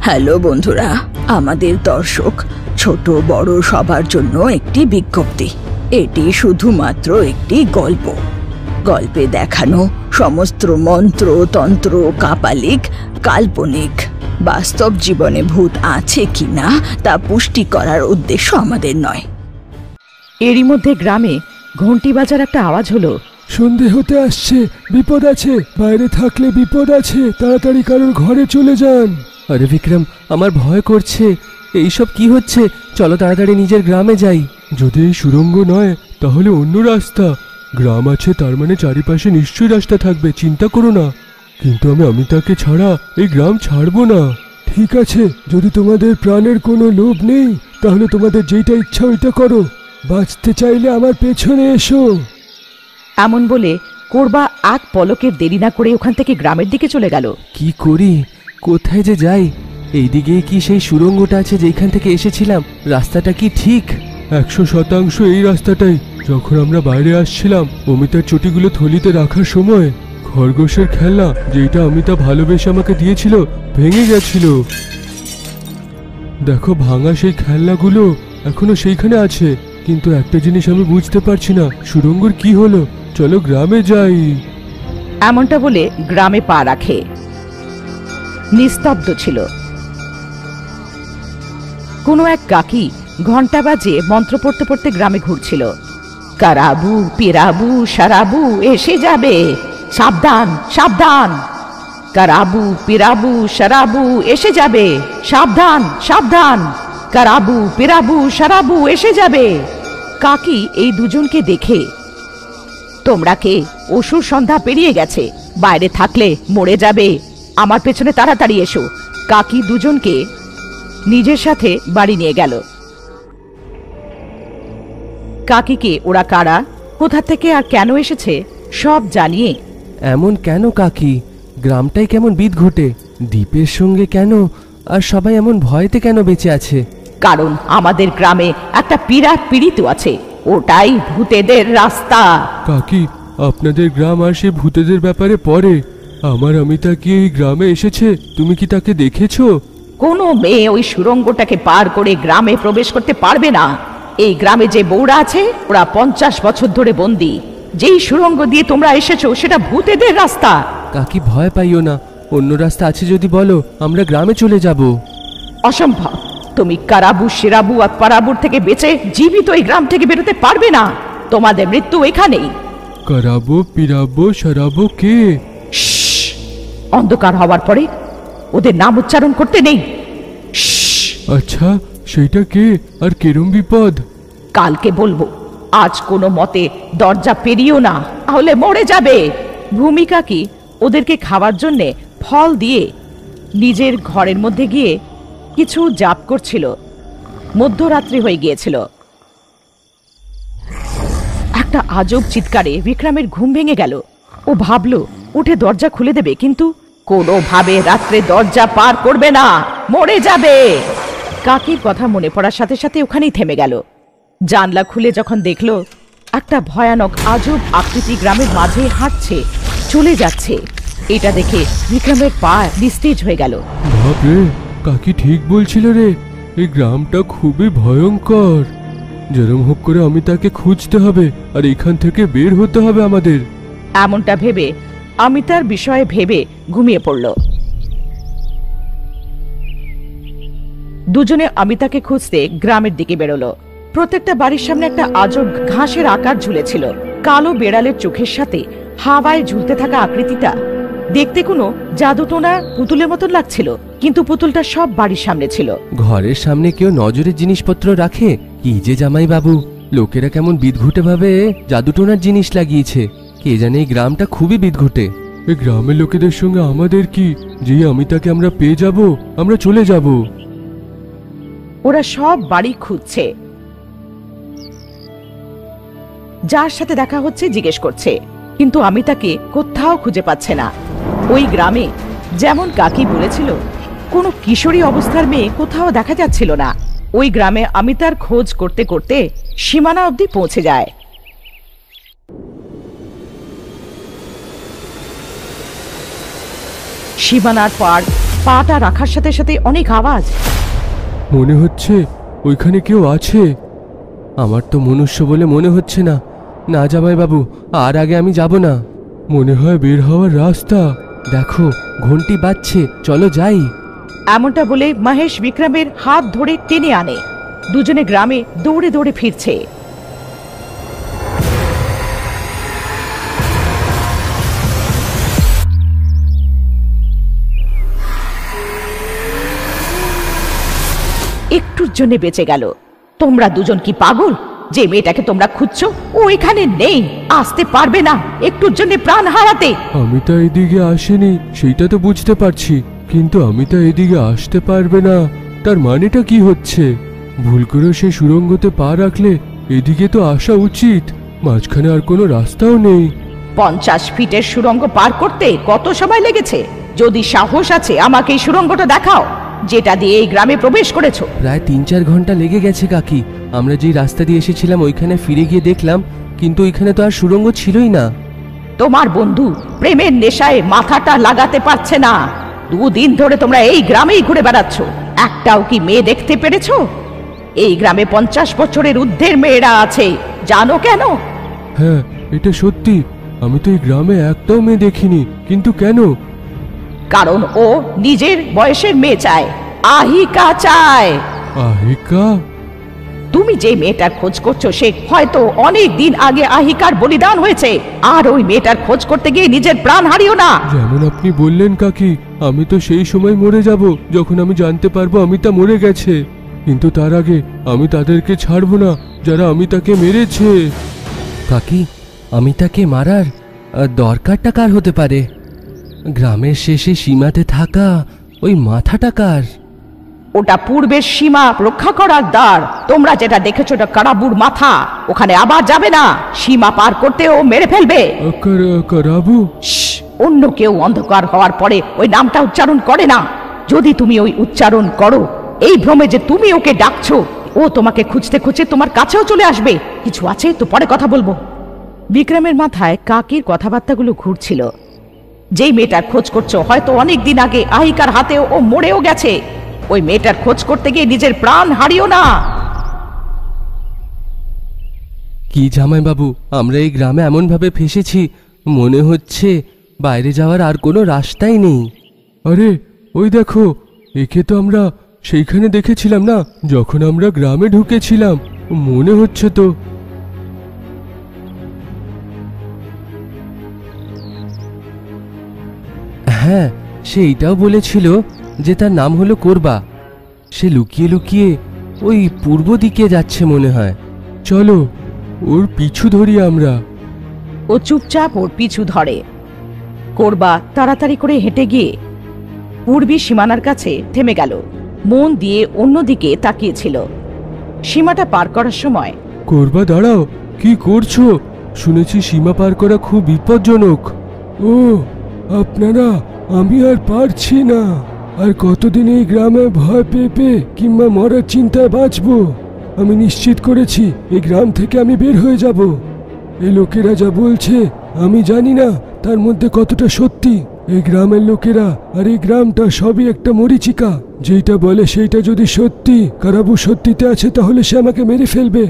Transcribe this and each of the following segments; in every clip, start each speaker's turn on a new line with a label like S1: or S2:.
S1: Hello বন্ধুরা, আমাদের দর্শক ছোট বড় সবার জন্য একটি বিজ্ঞপ্তি। এটি শুধুমাত্র একটি গল্প। গল্পে দেখানো সমস্ত মন্ত্র তন্ত্র কাপালিক কাল্পনিক। বাস্তব জীবনে ভূত আছে কিনা তা পুষ্টি করার উদ্দেশ্য আমাদের নয়।
S2: এরই মধ্যে গ্রামে ঘন্টি বাজার একটা আওয়াজ হলো।
S3: সন্ধে হতে আসছে, বিপদ আছে, বাইরে থাকলে বিপদ আছে, তাড়াতাড়ি কারোর ঘরে চলে যান।
S4: আরে বিক্রম, আমার ভয় করছে। এইসব কি হচ্ছে? চলো তাড়াতাড়ি নিজের গ্রামে যাই।
S3: যদি এই সুড়ঙ্গ নয় তাহলে অন্য রাস্তা। গ্রাম আছে তার মানে চারিপাশে নিশ্চয়ই রাস্তা থাকবে, চিন্তা করো না। কিন্তু আমি অমিতাকে ছাড়া এই গ্রাম ছাড়বো না। ঠিক আছে, যদি তোমাদের প্রাণের কোনো লোভ নেই তাহলে তোমাদের যেটা ইচ্ছা ওইটা করো। বাঁচতে চাইলে আমার পেছনে এসো।
S2: এমন বলে কোরবা এক পলকের দেরি না করে ওখান থেকে গ্রামের দিকে চলে গেল।
S4: কি করি, কোথায় যে যাই? এইদিকে কি সেই সুড়ঙ্গটা আছে যেখান থেকে এসেছিলাম? রাস্তাটা কি ঠিক?
S3: 100% এই রাস্তাটাই। যখন আমরা বাইরে আসছিলাম অমিতার চটিগুলো থলিতে রাখার সময় খরগোশের খেলনা যেটা অমিতা ভালোবেসে আমাকে দিয়েছিল ভেঙে গেছিল। দেখো, ভাঙা সেই খেলনাগুলো এখনো সেইখানে আছে। কিন্তু একটা জিনিস আমি বুঝতে পারছি না, সুড়ঙ্গর কি হলো। চলো গ্রামে যাই।
S2: এমনটা বলে গ্রামে পা রাখে। নিস্তব্ধ ছিল। কোনো এক কাকি ঘন্টা বাজে মন্ত্র পড়তে পড়তে গ্রামে ঘুরছিল। কারাবু পিরাবু সারাবু এসে যাবে, সাবধান সাবধান। কারাবু পিরাবু সারাবু এসে যাবে, সাবধান সাবধান। কারাবু পিরাবু সারাবু এসে যাবে। কাকি এই দুজনকে দেখে, তোমরা কে? অসুর সন্ধ্যা পেরিয়ে গেছে, বাইরে থাকলে মরে যাবে, আমার পেছনে তাড়াতাড়ি এসো। কাকি দুজনকে নিজের সাথে বাড়ি নিয়ে গেল। কাকিকে ওরা কারা, কোথা থেকে আর কেন এসেছে সব জানিয়ে।
S4: এমন কেন কাকি? গ্রামটাই কেমন বিদঘুটে। দ্বীপের সঙ্গে কেন? আর সবাই এমন ভয়তে কেন বেঁচে আছে?
S2: কারণ আমাদের গ্রামে একটা পীড়িত আছে, ওটাই ভূতেদের রাস্তা।
S3: কাকি, আপনাদের গ্রাম আর সে ভূতেদের ব্যাপারে পড়ে। আমার অমিতা কি এই গ্রামে এসেছে? তুমি কি তাকে দেখেছো?
S2: কোনো মেয়ে ওই সুড়ঙ্গটাকে পার করে গ্রামে প্রবেশ করতে পারবে না। এই গ্রামে যে বউরা আছে ওরা 50 বছর ধরে বন্দী। যেই সুড়ঙ্গ দিয়ে তোমরা এসেছো সেটা ভূতেদের রাস্তা।
S4: কাকি, ভয় পাইও না, অন্য রাস্তা আছে যদি বলো, আমরা গ্রামে চলে যাব।
S2: অসম্ভব। তুমি কারাবু শিরাবু আর পারাবুর থেকে বেঁচে জীবিত এই গ্রাম থেকে বেরোতে পারবে না। তোমাদের মৃত্যু এখানেই।
S3: কারাবো পিরাবো সারাবো কে?
S2: অন্ধকার হওয়ার পরে ওদের নাম উচ্চারণ করতে নেই।
S3: আচ্ছা, সেইটা কে আর কেরম বিপদ?
S2: কালকে বলবো, আজ কোনো মতে দরজা পেরিও না, তাহলে মরে যাবে। ভূমিকা কি ওদেরকে খাওয়ার জন্যে ফল দিয়ে নিজের ঘরের মধ্যে গিয়ে কিছু জাপ করছিল। মধ্যরাত্রি হয়ে গিয়েছিল। একটা আজব চিৎকারে বিক্রমের ঘুম ভেঙে গেল। ও ভাবলো উঠে দরজা খুলে দেবে, কিন্তু কোনোভাবে রাত্রে দরজা পার করবে না, মরে যাবে। কাকির কথা মনে পড়ার সাথে সাথে ওখানেই থেমে গেল। জানলা খুলে যখন দেখলো একটা ভয়ানক আজব আকৃতি গ্রামের মাঝে হাঁটছে, চলে যাচ্ছে, এটা দেখে বিক্রমের পা নিস্তেজ হয়ে গেল।
S3: বাপরে, কাকি ঠিক বলছিল রে, এই গ্রামটা খুবই ভয়ঙ্কর। যেরম হোক করে অমিতাকে খুঁজতে হবে আর এখান থেকে বের হতে হবে আমাদের।
S2: এমনটা ভেবে অমিতার বিষয়ে ভেবে ঘুমিয়ে পড়ল। দুজনে অমিতাকে খুঁজতে গ্রামের দিকে বেরোলো। প্রত্যেকটা বাড়ির সামনে একটা আজব ঘাসের আকার ঝুলেছিল। কালো বেড়ালের চোখের সাথে হাওয়ায় ঝুলতে থাকা আকৃতিটা দেখতে কোনো জাদুটোনা পুতুলের মতন লাগছিল, কিন্তু পুতুলটা সব বাড়ির সামনে ছিল।
S4: ঘরের সামনে কেউ নজরের জিনিসপত্র রাখে? কি যে জামাই বাবু, লোকেরা কেমন বিদঘুটে ভাবে জাদুটোনার জিনিস লাগিয়েছে। কে জানে, এই গ্রামটা খুবই বিদঘুটে।
S3: এই গ্রামের লোকেদের সঙ্গে আমাদের কি? যেই অমিতাকে আমরা পেয়ে যাব আমরা চলে যাব।
S2: ওরা সব বাড়ি খুঁজছে, যার সাথে দেখা হচ্ছে জিজ্ঞেস করছে, কিন্তু অমিতাকে কোথাও খুঁজে পাচ্ছে না। ওই গ্রামে যেমন কাকি বলেছিল, কোনো কিশোরী অবস্থার মেয়ে কোথাও দেখা যাচ্ছিল না। ওই গ্রামে অমিতার খোঁজ করতে করতে সীমানা অবধি পৌঁছে যায়। সীমানার পার পাটা রাখার সাথে সাথে অনেক আওয়াজ।
S3: মনে হচ্ছে ওইখানে কেউ আছে।
S4: আমার তো মনুষ্য বলে মনে হচ্ছে না। না জামাই বাবু, আর আগে আমি যাব না।
S3: মনে হয় বের হওয়ার রাস্তা।
S4: দেখো ঘন্টি বাজছে, চলো যাই।
S2: এমনটা বলে মহেশ বিক্রমের হাত ধরে টেনে আনে। দুজনে গ্রামে দৌড়ে দৌড়ে ফিরছে। একটুর জন্য বেঁচে গেল। তোমরা দুজন কি পাগল? যে মেয়েটাকে তোমরা খুঁজছো ও এখানে নেই, আসতে পারবে না একটুর জন্য প্রাণ হারাতে।
S3: আমি তো এদিকে আসিনি, সেইটা তো বুঝতে পারছি, কিন্তু আমি তো এদিকে আসতে পারবে না, তার মানেটা কি হচ্ছে? ভুল করে সে সুড়ঙ্গতে পা রাখলে এদিকে তো আসা উচিত। মাঝখানে আর কোনো রাস্তাও নেই।
S2: 50 ফিটের সুড়ঙ্গ পার করতে কত সময় লেগেছে? যদি সাহস আছে আমাকে এই সুড়ঙ্গটা দেখাও, যেটা দিয়ে এই গ্রামে প্রবেশ করেছো।
S4: প্রায় 3-4 ঘন্টা লেগে গেছে কাকি। আমরা যেই রাস্তা দিয়ে এসেছিলাম ওইখানে ফিরে গিয়ে দেখলাম, কিন্তু ওইখানে তো আর সুড়ঙ্গ ছিলই না।
S2: তোমার বন্ধু প্রেমের নেশায় মাথাটা লাগাতে পারছে না। 2 দিন ধরে তোমরা এই গ্রামেই ঘুরে বেড়াচ্ছ, একটাও কি মেয়ে দেখতে পেরেছো? এই গ্রামে 50 বছরের ঊর্ধ্বের মেয়েরা আছে, জানো কেন?
S3: হ্যাঁ, এটা সত্যি। আমি তো এই গ্রামে একটাও মেয়ে দেখিনি, কিন্তু কেন?
S2: কারণ ও নিজের বয়সের মেয়ে চায়, আহিকা চায়।
S3: আহিকা?
S2: তুমি যে মেয়েটার খোঁজ করছো সে হয়তো অনেক দিন আগে আহিকার বলিদান হয়েছে, আর ওই মেয়েটার খোঁজ করতে গিয়ে নিজের প্রাণ হারিও না।
S3: যেমন আপনি বললেন কাকি, আমি তো সেই সময় মরে যাব যখন আমি জানতে পারবো অমিতা মরে গেছে। কিন্তু তার আগে আমি তাদেরকে ছাড়বো না যারা অমিতাকে মেরেছে।
S4: কাকি, অমিতাকে মারার দরকারটা কার হতে পারে? গ্রামের শেষে সীমাতে থাকা ওই মাথাটা কার?
S2: ওটা পূর্বের সীমা রক্ষা করার দ্বার। তোমরা যেটা দেখেছো ওটা কারাবুর মাথা, ওখানে আবার যাবে না। সীমা পার করতে ও মেরে ফেলবে।
S3: কারাবু?
S2: অন্য কেউ অন্ধকার হওয়ার পরে ওই নামটা উচ্চারণ করে না। যদি তুমি ওই উচ্চারণ করো, এই ভ্রমে যে তুমি ওকে ডাকছো, ও তোমাকে খুঁজতে খুঁজতে তোমার কাছেও চলে আসবে। কিছু আছে তো পরে কথা বলবো। বিক্রমের মাথায় কাকির কথাবার্তাগুলো ঘুরছিল। যেই মেয়েটার খোঁজ করছো হয়তো অনেক দিন আগে আহিকার হাতেও ও মরেও গেছে। ওই মেয়েটার খোঁজ করতে গিয়ে নিজের প্রাণ হারিও না।
S4: কি জামাই বাবু, আমরা এই গ্রামে এমন ভাবে ফেসেছি, মনে হচ্ছে বাইরে যাওয়ার আর কোনো রাস্তাই নেই।
S3: আরে ওই দেখো, একে তো আমরা সেইখানে দেখেছিলাম না যখন আমরা গ্রামে ঢুকেছিলাম, মনে হচ্ছে তো।
S4: হ্যাঁ, সে এইটাও বলেছিল যে তার নাম হলো করবা। সে লুকিয়ে লুকিয়ে ওই পূর্ব দিকে যাচ্ছে মনে হয়।
S3: চলো ওর পিছু ধরি আমরা।
S2: ও চুপচাপ ওর পিছু ধরে। করবা তাড়াতাড়ি করে হেঁটে গিয়ে পূর্বী সীমানার কাছে থেমে গেল। মন দিয়ে অন্যদিকে তাকিয়েছিল। সীমাটা পার করার সময়
S3: করবা, দাঁড়াও, কি করছো? শুনেছি সীমা পার করা খুব বিপজ্জনক। ও আপনারা, আমি আর পারছি না। আর কতদিন এই গ্রামে ভয় পেয়ে পেয়ে কিংবা মরার চিন্তায় বাঁচবো? আমি নিশ্চিত করেছি এই গ্রাম থেকে আমি বের হয়ে যাব। এই লোকেরা যা বলছে আমি জানি না তার মধ্যে কতটা সত্যি। এই গ্রামের লোকেরা আর এই গ্রামটা সবই একটা মরীচিকা। যেটা বলে সেইটা যদি সত্যি, কারাবু সত্যিতে আছে, তাহলে সে আমাকে মেরে ফেলবে।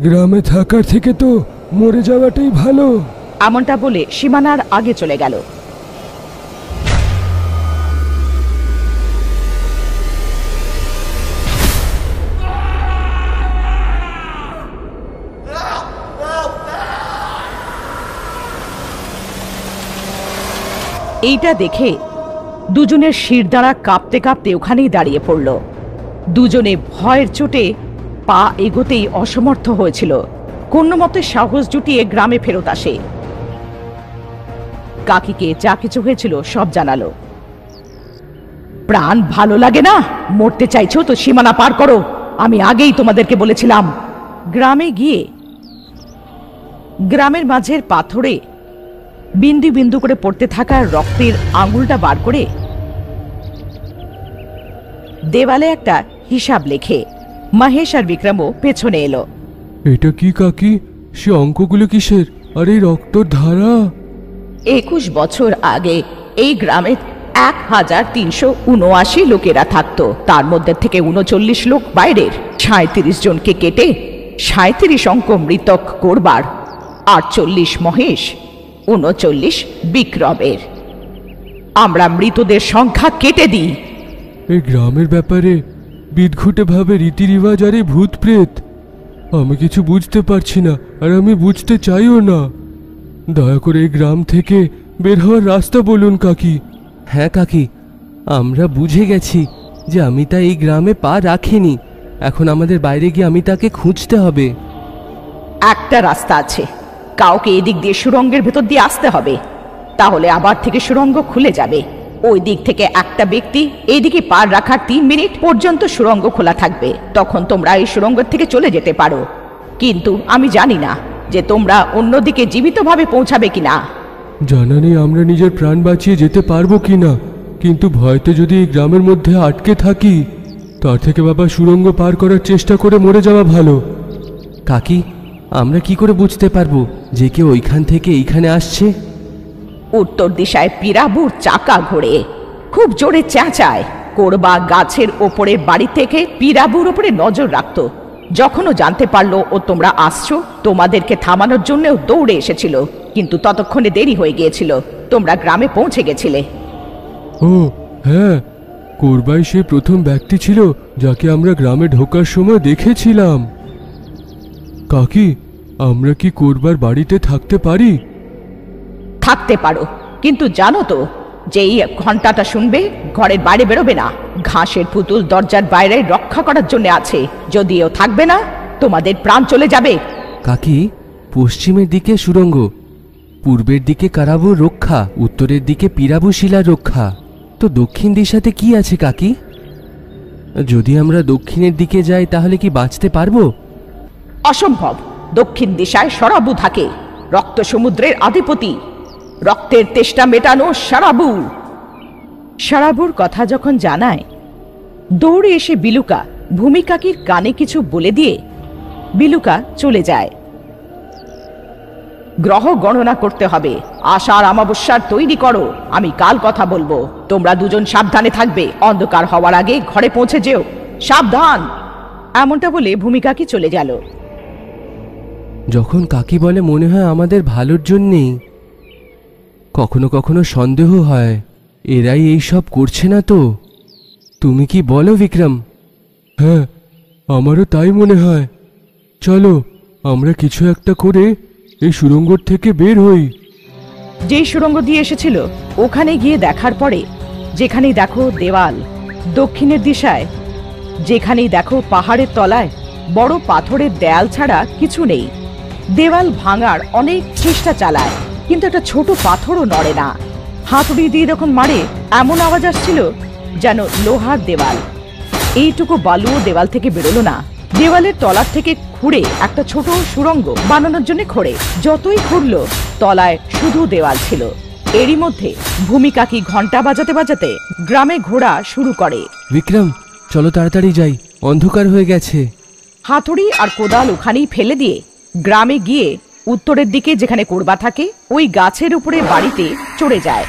S3: গ্রামে থাকার থেকে তো মরে যাওয়াটাই ভালো।
S2: এমনটা বলে সীমানার আগে চলে গেল। এইটা দেখে দুজনের শিরদাঁড়া কাঁপতে কাঁপতে ওখানেই দাঁড়িয়ে পড়ল। দুজনে ভয়ের চোটে পা এগোতেই অসমর্থ হয়েছিল। কোনো মতে সাহস জুটিয়ে গ্রামে ফেরত আসে। কাকিকে যা কিছু হয়েছিল সব জানালো। প্রাণ ভালো লাগে না? মরতে চাইছো তো সীমানা পার করো, আমি আগেই তোমাদেরকে বলেছিলাম। গ্রামে গিয়ে গ্রামের মাঝের পাথরে বিন্দু বিন্দু করে পড়তে থাকা রক্তের আঙুলটা বার করে দেওয়ালে একটা হিসাব লেখে মহেশ আর বিক্রমও পেছনে এলো।
S3: এটা কি কাকি? সে অঙ্কগুলো কিসের? আর এই রক্তর ধারা?
S2: 21 বছর আগে এই গ্রামে 1379 লোকেরা থাকতো। তার মধ্যে থেকে 39 লোক বাইরের। 37 জনকে কেটে 37 অঙ্ক মৃতক করবার, 48 মহেশ, 39 বিক্রমের। আমরা মৃতদের সংখ্যা কেটে দিই।
S3: এই গ্রামের ব্যাপারে বিদঘুটে ভাবে রীতি রিবাজ আর এই ভূত প্রেত, আমি কিছু বুঝতে পারছি না, আর আমি বুঝতে চাইও না। দয়া করে এই গ্রাম থেকে বের হওয়ার রাস্তা বলুন কাকি।
S4: হ্যাঁ কাকি, আমরা বুঝে গেছি যে অমিতা এই গ্রামে পা রাখেনি। এখন আমাদের বাইরে গিয়ে অমিতাকে খুঁজতে হবে।
S2: একটা রাস্তা আছে, কাউকে এদিক দিয়ে সুড়ঙ্গের ভেতর দিয়ে আসতে হবে, তাহলে আবার থেকে সুড়ঙ্গ খুলে যাবে। ওই দিক থেকে একটা ব্যক্তি এইদিকে পার রাখার 3 মিনিট পর্যন্ত সুড়ঙ্গ খোলা থাকবে। তখন তোমরা এই সুড়ঙ্গের থেকে চলে যেতে পারো, কিন্তু আমি জানি না যে তোমরা অন্যদিকে জীবিতভাবে পৌঁছাবে কিনা।
S3: জানা নেই আমরা নিজের প্রাণ বাঁচিয়ে যেতে পারবো কিনা, কিন্তু ভয়তে যদি এই গ্রামের মধ্যে আটকে থাকি, তার থেকে বাবা সুড়ঙ্গ পার করার চেষ্টা করে মরে যাওয়া ভালো।
S4: কাকি, আমরা কি করে বুঝতে পারবো যে কেউ ওইখান থেকে এইখানে আসছে?
S2: উত্তর দিশায় পিরাবুর চাকা ঘোরে, খুব জোরে চেঁচায়। কোরবা গাছের ওপরের বাড়ি থেকে পিরাবুর ওপরে নজর রাখতো। যখনও জানতে পারলো ও তোমরা আসছো, তোমাদেরকে থামানোর জন্যও দৌড়ে এসেছিল, কিন্তু ততক্ষণে দেরি হয়ে গিয়েছিল, তোমরা গ্রামে পৌঁছে গেছিলে।
S3: ও হ্যাঁ, কোরবাই সে প্রথম ব্যক্তি ছিল যাকে আমরা গ্রামে ঢোকার সময় দেখেছিলাম। কাকি, আমরা কি কোরবার বাড়িতে থাকতে পারি?
S2: থাকতে পারো, কিন্তু জানো তো যে এই ঘন্টাটা শুনবে ঘরের বাইরে বেরোবে না। ঘাসের পুতুল দরজার বাইরে রক্ষা করার জন্য আছে, যদিও থাকবে না তোমাদের প্রাণ চলে যাবে।
S4: কাকি, পশ্চিমের দিকে সুড়ঙ্গ, পূর্বের দিকে কারাবুর রক্ষা, উত্তরের দিকে পিরাবু শিলার রক্ষা। তো দক্ষিণ দিশাতে কি আছে কাকি? যদি আমরা দক্ষিণের দিকে যাই তাহলে কি বাঁচতে পারবো?
S2: অসম্ভব। দক্ষিণ দিশায় সরাবু থাকে, রক্ত সমুদ্রের আধিপতি, রক্তের তেষ্টা মেটানো সারাবু। সারাবুর কথা যখন জানায়, দৌড়ে এসে বিলুকা ভূমিকাকির কানে কিছু বলে দিয়ে বিলুকা চলে যায়। গ্রহ গণনা করতে হবে, আষাঢ় অমাবস্যার তৈরি করো, আমি কাল কথা বলবো। তোমরা দুজন সাবধানে থাকবে, অন্ধকার হওয়ার আগে ঘরে পৌঁছে যেও, সাবধান। এমনটা বলে ভূমিকাকি চলে গেল।
S4: যখন কাকি বলে মনে হয় আমাদের ভালোর জন্যেই। কখনো কখনো সন্দেহ হয় এরাই এই সব করছে না তো। তুমি কি বলো বিক্রম?
S3: হ্যাঁ, আমারও তাই মনে হয়। চলো আমরা কিছু একটা করে এই সুড়ঙ্গর থেকে বের হই।
S2: যেই সুড়ঙ্গ দিয়ে এসেছিল ওখানে গিয়ে দেখার পরে, যেখানেই দেখো দেওয়াল, দক্ষিণের দিশায় যেখানেই দেখো পাহাড়ের তলায় বড় পাথরের দেয়াল ছাড়া কিছু নেই। দেওয়াল ভাঙার অনেক চেষ্টা চালায়, কিন্তু একটা ছোট পাথরও নড়ে না। হাতুড়ি দিয়ে যখন মারে এমন আওয়াজ আসছিল যেন লোহার দেওয়াল। এইটুকু বালুও দেওয়াল থেকে বেরোলো না। দেওয়ালের তলার থেকে খুঁড়ে একটা ছোট সুড়ঙ্গ বানানোর জন্য খোঁড়ে, যতই খুঁড়লো তলায় শুধু দেওয়াল ছিল। এরই মধ্যে ভূমিকাকি ঘন্টা বাজাতে বাজাতে গ্রামে ঘোরা শুরু করে।
S4: বিক্রম, চলো তাড়াতাড়ি যাই, অন্ধকার হয়ে গেছে।
S2: হাতুড়ি আর কোদাল ওখানেই ফেলে দিয়ে গ্রামে গিয়ে উত্তরের দিকে যেখানে কোরবা থাকে ওই গাছের উপরে বাড়িতে চড়ে যায়।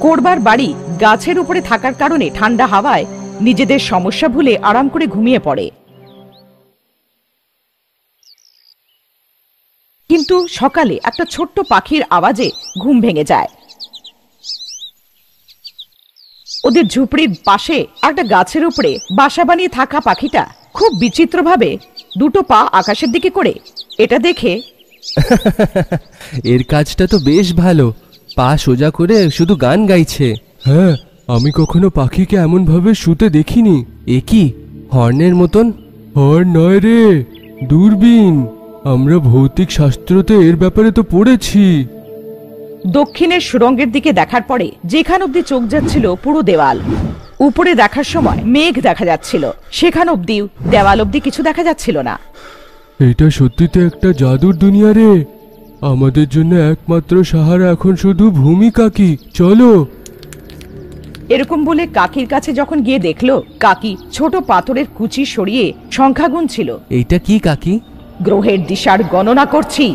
S2: কোরবার বাড়ি গাছের উপরে থাকার কারণে ঠান্ডা হাওয়ায় নিজেদের সমস্যা ভুলে আরাম করে ঘুমিয়ে পড়ে। কিন্তু সকালে একটা ছোট্ট পাখির আওয়াজে ঘুম ভেঙে যায়। ওদের ঝুপড়ির পাশে একটা গাছের উপরে বাসা বানিয়ে থাকা পাখিটা খুব বিচিত্রভাবে দুটো পা আকাশের দিকে করে, এটা দেখে
S4: এর কাজটা তো বেশ ভালো, পা সোজা করে শুধু গান গাইছে।
S3: হ্যাঁ, আমি কখনো পাখিকে এমন ভাবে শুতে দেখিনি।
S4: এ কি হর্নের মতন?
S3: হর্ন নয় রে, দূরবীন। আমরা ভৌতিক শাস্ত্রতে এর ব্যাপারে তো পড়েছি।
S2: দক্ষিণের সুড়ঙ্গের দিকে দেখার পরে যেখান অব্দি চোখ যাচ্ছিল পুরো দেওয়াল, উপরে দেখার সময় মেঘ দেখা যাচ্ছিল, সেখান অব্দি দেওয়াল অব্দি কিছু দেখা যাচ্ছিল না।
S3: এটা সত্যিতে একটা জাদুর দুনিয়া রে। আমাদের জন্য একমাত্র সাহারা এখন শুধু ভূমিকাকি। চলো।
S2: এরকম বলে কাকির কাছে যখন গিয়ে দেখলো, কাকি ছোট পাথরের কুচি সরিয়ে সংখ্যা গুনছিল।
S4: এইটা কি কাকি?
S2: গ্রহের দিশার গণনা করছি।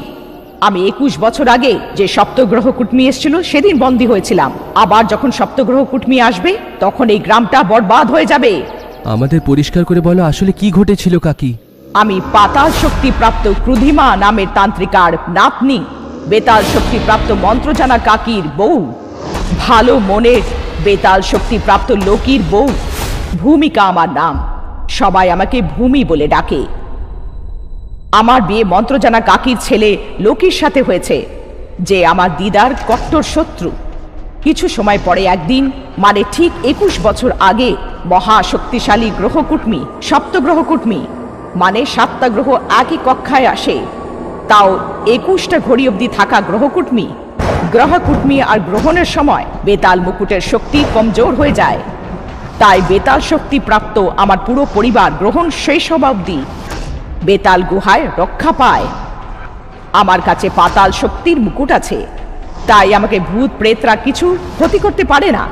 S2: আমি 21 বছর আগে যে সপ্তগ্রহ কুটমি এসেছিল সেদিন বন্দী হয়েছিলাম। আবার যখন সপ্তগ্রহ কুটমি আসবে তখন এই গ্রামটা বরবাদ হয়ে যাবে।
S4: আমাদের পরিষ্কার করে বলো আসলে কি ঘটেছিল কাকি।
S2: আমি পাতাল শক্তি প্রাপ্ত ক্রুধিমা নামের তান্ত্রিকার নাতনি, বেতাল শক্তি প্রাপ্ত মন্ত্রজানা কাকির বউ, ভালো মনের বেতাল শক্তি প্রাপ্ত লোকির বউ। ভূমিকা আমার নাম, সবাই আমাকে ভূমি বলে ডাকে। আমার বিয়ে মন্ত্রজানা কাকির ছেলে লোকির সাথে হয়েছে, যে আমার দিদার কট্টর শত্রু। কিছু সময় পরে একদিন, মানে ঠিক 21 বছর আগে, মহাশক্তিশালী গ্রহকুটমি, সপ্তগ্রহকুটমি মানে 7টা গ্রহ একই কক্ষায় আসে, তাও 21টা ঘড়ি অবধি থাকা গ্রহকুটমি। গ্রহকুটমি আর গ্রহণের সময় বেতাল মুকুটের শক্তি কমজোর হয়ে যায়। তাই বেতাল শক্তি প্রাপ্ত আমার পুরো পরিবার গ্রহণ শেষ হওয়া অবধি বেতাল গুহায় রক্ষা পায়। আমার কাছে পাতাল শক্তির মুকুট আছে, তাই আমাকে ভূত প্রেতরা কিছু ক্ষতি করতে পারে না।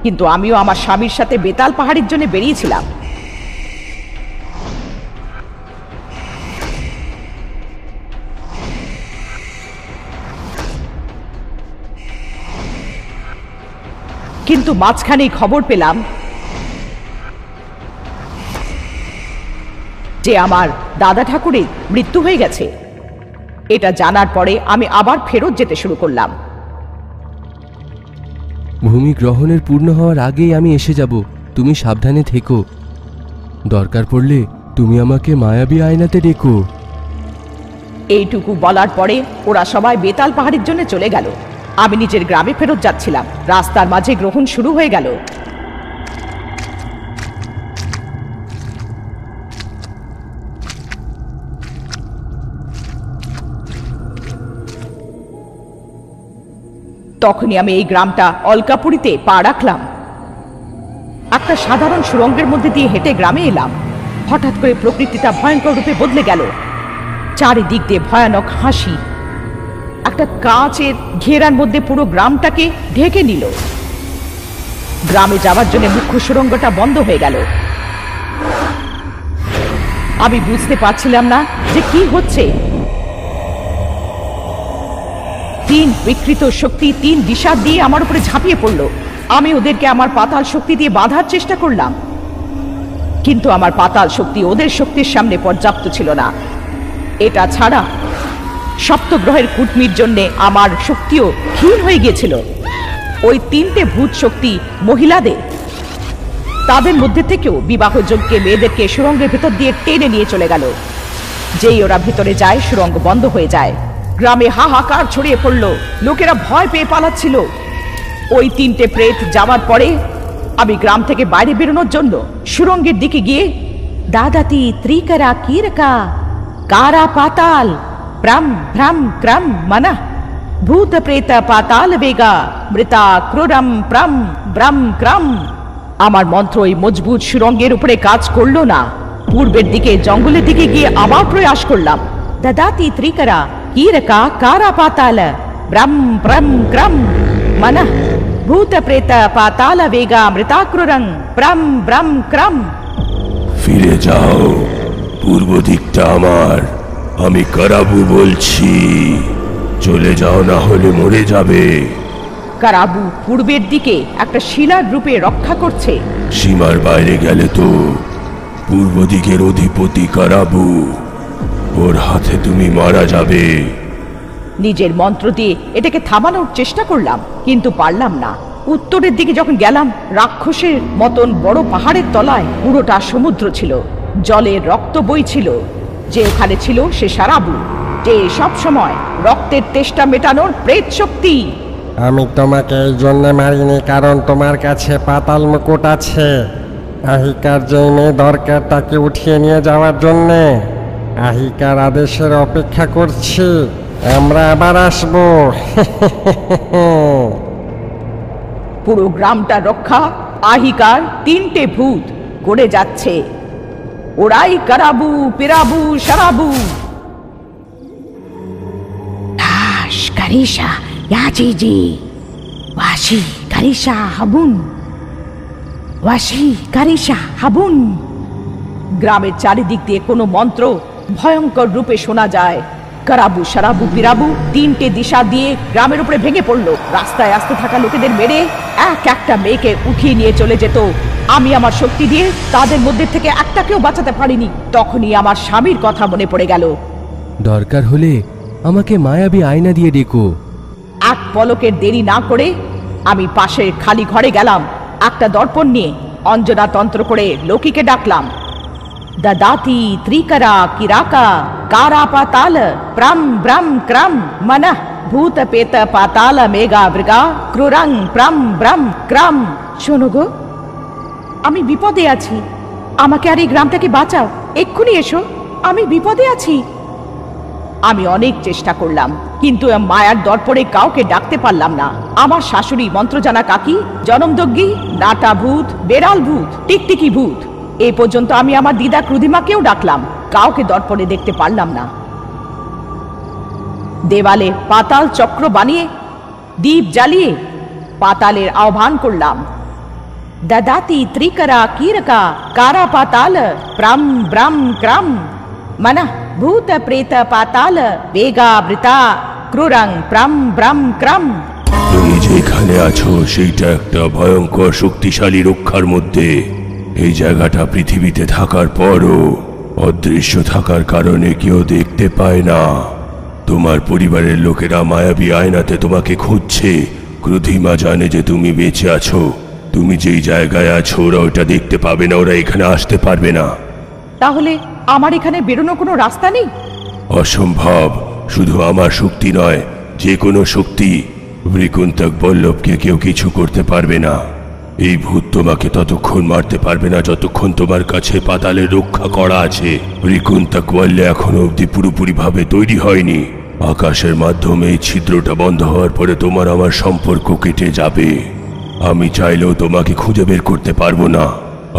S2: কিন্তু আমিও আমার স্বামীর সাথে বেতাল পাহাড়ের জন্য বেরিয়েছিলাম। কিন্তু মাঝখানেই খবর পেলাম যে আমার দাদা ঠাকুরের মৃত্যু হয়ে গেছে। এটা জানার পরে আমি আবার ফেরত যেতে শুরু করলাম।
S4: ভূমি গ্রহণের পূর্ণ হওয়ার আগেই আমি এসে যাব, তুমি সাবধানে থেকো। দরকার পড়লে তুমি আমাকে মায়াবী আয়নাতে ডেকো।
S2: এইটুকু বলার পরে ওরা সবাই বেতাল পাহাড়ের জন্য চলে গেল। আমি নিজের গ্রামে ফেরত যাচ্ছিলাম, রাস্তার মাঝে গ্রহণ শুরু হয়ে গেল। তখনই আমি এই গ্রামটা অলকাপুরীতে পা রাখলাম। একটা সাধারণ সুড়ঙ্গের মধ্যে দিয়ে হেঁটে গ্রামে এলাম। হঠাৎ করে প্রকৃতিটা ভয়ঙ্কর রূপে বদলে গেল। চারিদিক দিয়ে ভয়ানক হাসি একটা কাঁচের ঘেরার মধ্যে পুরো গ্রামটাকে ঢেকে নিল। গ্রামে যাওয়ার জন্য মুখ্য সুড়ঙ্গটা বন্ধ হয়ে গেল। আমি বুঝতে পারছিলাম না যে কি হচ্ছে। 3 বিকৃত শক্তি 3 দিশা দিয়ে আমার উপরে ঝাঁপিয়ে পড়ল। আমি ওদেরকে আমার পাতাল শক্তি দিয়ে বাঁধার চেষ্টা করলাম, কিন্তু আমার পাতাল শক্তি ওদের শক্তির সামনে পর্যাপ্ত ছিল না। এটা ছাড়া সপ্তগ্রহের কুটমির জন্য আমার শক্তিও ক্ষীণ হয়ে গিয়েছিল। ওই 3টে ভূত শক্তি মহিলাদের, তাদের মধ্যে থেকেও বিবাহযোগ্য মেয়েদেরকে সুড়ঙ্গের ভেতর দিয়ে টেনে নিয়ে চলে গেল। যেই ওরা ভেতরে যায় সুড়ঙ্গ বন্ধ হয়ে যায়। গ্রামে হাহাকার ছড়িয়ে পড়ল, লোকেরা ভয় পেয়ে পালাচ্ছিল। ওই 3টে প্রেত যাওয়ার পরে আমি গ্রাম থেকে বাইরে বেরোনোর জন্য সুড়ঙ্গের দিকে গিয়ে দাদাতি ত্রিকরা কিরকা কারা পাতাল প্রাম ভ্রাম ক্রম মনা ভূত প্রেত পাতাল বেগা মৃতা ক্রুরম প্রাম ব্রাম ক্রম। আমার মন্ত্র ওই মজবুত সুড়ঙ্গের উপরে কাজ করলো না। পূর্বের দিকে জঙ্গলের দিকে গিয়ে আবার প্রয়াস করলাম, দাদাতি ত্রিকরা কিরকা কারা পাতাল ব্রাম প্রাম ক্রম মনা ভূত প্রেত পাতাল বেগা মৃতা ক্রুরং প্রাম ব্রাম ক্রম।
S3: ফিরে যাও, পূর্ব দিকটা আমার, আমি কারাবু বলছি। চলে যাও, না হলে মরে যাবে।
S2: কারাবু পূর্বের দিকে একটা শিলার রূপে রক্ষা করছে।
S3: সীমার বাইরে গেলে তো পূর্ব দিকের অধিপতি কারাবু, ওর হাতে তুমি মারা যাবে।
S2: নিজের মন্ত্র দিয়ে এটাকে থামানোর চেষ্টা করলাম, কিন্তু পারলাম না। উত্তরের দিকে যখন গেলাম, রাক্ষসের মতন বড় পাহাড়ের তলায় পুরোটা সমুদ্র ছিল, জলের রক্ত বইছিল। যে ওখানে ছিল সে সারাবু, যে সব সময় রক্তের তেষ্টা মেটানোর প্রেত শক্তি।
S5: আমি তোমাকে এই জন্য মারিনি কারণ তোমার কাছে পাতাল মুকুট আছে। আহিকার যে মেয়ে দরকার তাকে উঠিয়ে নিয়ে যাওয়ার জন্যে। আহিকার আদেশের অপেক্ষা করছি, আমরা আবার আসবো।
S2: পুরো গ্রামটা রক্ষা আহিকার 3টে ভূত করে যাচ্ছে। ওরাই কারাবু পিরাবু সারাবু। কারিশা ইয়াজিজি ওয়াশি কারিশা হাবুন, ওয়াশি কারিশা হাবুন। গ্রামের চারিদিক দিয়ে কোনো মন্ত্র ভয়ঙ্কর রূপে শোনা যায়। কারাবু সারাবু পিরাবু তিনটে দিশা দিয়ে গ্রামের উপরে ভেঙে পড়লো। রাস্তায় আসতে থাকা লোকেদের মেরে এক একটা মেয়েকে উঠিয়ে নিয়ে চলে যেত। আমি আমার শক্তি দিয়ে তাদের মধ্যে থেকে একটাকেও বাঁচাতে পারিনি। তখনই আমার স্বামীর কথা মনে পড়ে গেল।
S4: দরকার হলে আমাকে মায়াবী আয়না দিয়ে ডেকো।
S2: এক পলকের দেরি না করে আমি পাশের খালি ঘরে গেলাম। একটা দর্পণ নিয়ে অঞ্জনা তন্ত্র করে লৌকিকে ডাকলাম। দদাতি ত্রিকরা কিরাকা কারা পাতাল প্রাম ব্রাম ক্রাম মনঃ ভূত পেত পাতাল মেঘা মৃগা ক্রুরং প্রাম ব্রাম ক্রাম। শোনো গো, আমি বিপদে আছি, আমাকে আর এই গ্রাম থেকে বাঁচাও, এক্ষুনি এসো, আমি বিপদে আছি। আমি অনেক চেষ্টা করলাম, কিন্তু মায়ার দর্পণে কাউকে ডাকতে পারলাম না। আমার শাশুড়ি, মন্ত্রজানা কাকি, জনমদগ্গি, নাটা ভূত, বেড়াল ভূত, টিকটিকি ভূত, এই পর্যন্ত আমি আমার দিদা ক্রুধিমাকেও ডাকলাম, কাউকে দর্পণে দেখতে পারলাম না। দেওয়ালে পাতাল চক্র বানিয়ে দীপ জ্বালিয়ে পাতালের আহ্বান করলাম। দদাতি ত্রিকরা কিরকা কারা পাতাল প্রাম ব্রাম ক্রাম মনঃ ভূত প্রেত পাতাল বেগা বৃতা ক্রুরং প্রাম ব্রাম ক্রাম।
S3: তুমি যেখানে আছো সেইটা একটা ভয়ঙ্কর শক্তিশালী রক্ষার মধ্যে। এই জায়গাটা পৃথিবীতে থাকার পরও অদৃশ্য থাকার কারণে কেউ দেখতে পায় না। তোমার পরিবারের লোকেরা মায়াবী আয়নাতে তোমাকে খুঁজছে। ক্রুধিমা জানে যে তুমি বেঁচে আছো। তুমি যেই জায়গায় আছো ওরা ওটা দেখতে পাবে না, ওরা এখানে আসতে পারবে না।
S2: তাহলে আমার এখানে বেরোনোর কোনো রাস্তা নেই?
S3: অসম্ভব। শুধু আমার শক্তি নয়, যে কোনো শক্তি বৃকুন্তক বল্লভকে কেউ কিছু করতে পারবে না। এই ভূত তোমাকে ততক্ষণ মারতে পারবে না যতক্ষণ তোমার কাছে পাতালের রক্ষা করা আছে। বৃকুন্তক বললে এখনো অব্দি পুরোপুরি ভাবে তৈরি হয়নি। আকাশের মাধ্যমে এই ছিদ্রটা বন্ধ হওয়ার পরে তোমার আমার সম্পর্ক কেটে যাবে। আমি চাইলেও তোমাকে খুঁজে বের করতে পারবো না।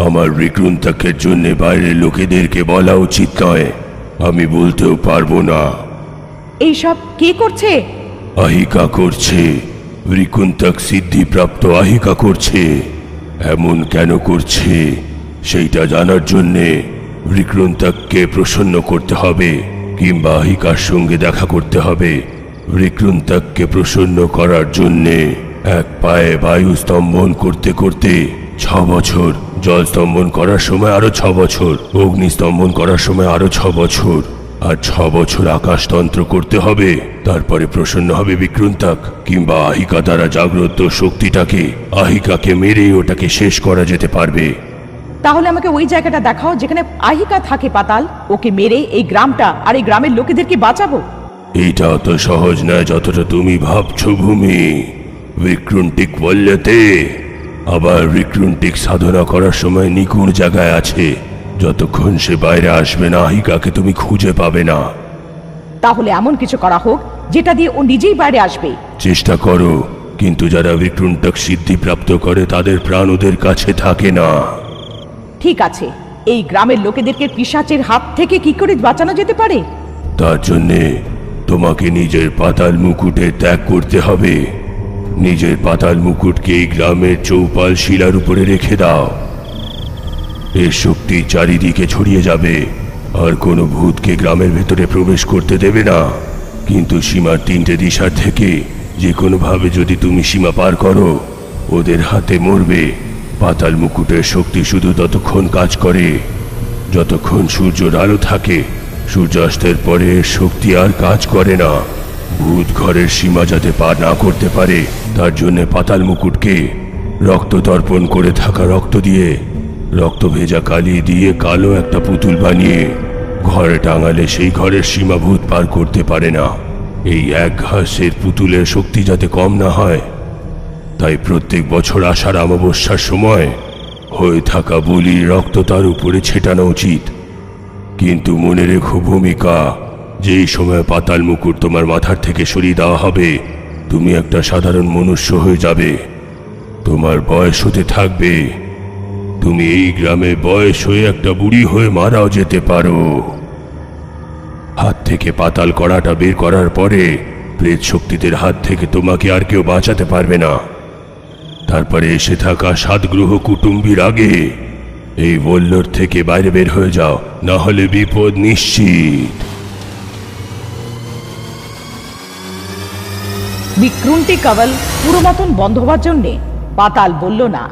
S3: আমার বৃকুন্তকের জন্য বাইরের লোকেদেরকে বলা উচিত নয়, আমি বলতেও পারবো না।
S2: এইসব কে করছে?
S3: আহিকা করছে। বৃকুন্তক সিদ্ধিপ্রাপ্ত আহিকা করছে। এমন কেন করছে সেইটা জানার জন্যে বৃকুন্তককে প্রসন্ন করতে হবে, কিংবা আহিকার সঙ্গে দেখা করতে হবে। বৃকুন্তককে প্রসন্ন করার জন্যে এক পায়ে বায়ু স্তম্ভন করতে করতে 6 বছর, জল স্তম্ভন করার সময় আরো 6 বছর, অগ্নি স্তম্ভন করার সময় আরো 6 বছর, আর 6 বছর আকাশতন্ত্র করতে হবে। তারপরে প্রসন্ন হবে বৃকুন্তক, কিংবা আহিকা দ্বারা জাগ্রত শক্তিটাকে, আহিকাকে মেরে ওটাকে শেষ করা যেতে পারবে।
S2: তাহলে আমাকে ওই জায়গাটা দেখাও যেখানে আহিকা থাকে পাতাল। ওকে মেরে এই গ্রামটা আর এই গ্রামের লোকেদেরকে বাঁচাবো।
S3: এইটা অত সহজ নয় যতটা তুমি ভাবছো ভূমি। বৃকুন্তিক বললেতে আবার বৃকুন্তিক সাধনা করার সময় নিকুণ জায়গায় আছে। যতক্ষণ সে বাইরে আসবে না আহিকাকে তুমি খুঁজে পাবে না।
S2: তাহলে এমন কিছু করা হোক যেটা দিয়ে ও নিজেই বাইরে আসবে।
S3: চেষ্টা করো, কিন্তু যারা বৃকুন্তিক সিদ্ধি প্রাপ্ত করে তাদের প্রাণ ওদের কাছে থাকে না।
S2: ঠিক আছে, এই গ্রামের লোকেদেরকে পিশাচের হাত থেকে কি করে বাঁচানো যেতে পারে?
S3: তার জন্যে তোমাকে নিজের পাতাল মুকুটে ত্যাগ করতে হবে। নিজের পাতাল মুকুটকে এই গ্রামের চৌপাল শিলার উপরে রেখে দাও। এর শক্তি চারিদিকে ছড়িয়ে যাবে, আর কোনো ভূতকে গ্রামের ভেতরে প্রবেশ করতে দেবে না। কিন্তু সীমার 3টে দিশার থেকে যে কোনোভাবে যদি তুমি সীমা পার করো ওদের হাতে মরবে। পাতাল মুকুটের শক্তি শুধু ততক্ষণ কাজ করে যতক্ষণ সূর্যের আলো থাকে। সূর্যাস্তের পরে এর শক্তি আর কাজ করে না। ভূত ঘরের সীমা যাতে পার না করতে পারে তার জন্য পাতাল মুকুটকে রক্ত তর্পণ করে থাকা রক্ত দিয়ে, রক্ত ভেজা কালি দিয়ে কালো একটা পুতুল বানিয়ে ঘরে টাঙালে সেই ঘরের সীমা ভূত পার করতে পারে না। এই এক ঘাসের পুতুলের শক্তি যাতে কম না হয় তাই প্রত্যেক বছর আষাঢ় অমাবস্যার সময় হয়ে থাকা বলির রক্ত তার উপরে ছেটানো উচিত। কিন্তু মনে রেখো ভূমিকা, যেই সময় পাতাল মুকুট তোমার মাথার থেকে সরিয়ে দেওয়া হবে তুমি একটা সাধারণ মনুষ্য হয়ে যাবে। তোমার বয়স হতে থাকবে। তুমি এই গ্রামে বয়স হয়ে একটা বুড়ি হয়ে মারাও যেতে পারো। হাত থেকে পাতাল কড়াটা বের করার পরে প্রেত শক্তিদের হাত থেকে তোমাকে আর কেউ বাঁচাতে পারবে না। তারপরে এসে থাকা 7 গ্রহ কুটুম্বীর আগে
S6: এই বল্লর থেকে বাইরে বের হয়ে যাও, না হলে বিপদ নিশ্চিত।
S2: বিক্রুন্টি কাওয়াল পুরো মতন বন্ধ হওয়ার জন্যে পাতাল বলল না।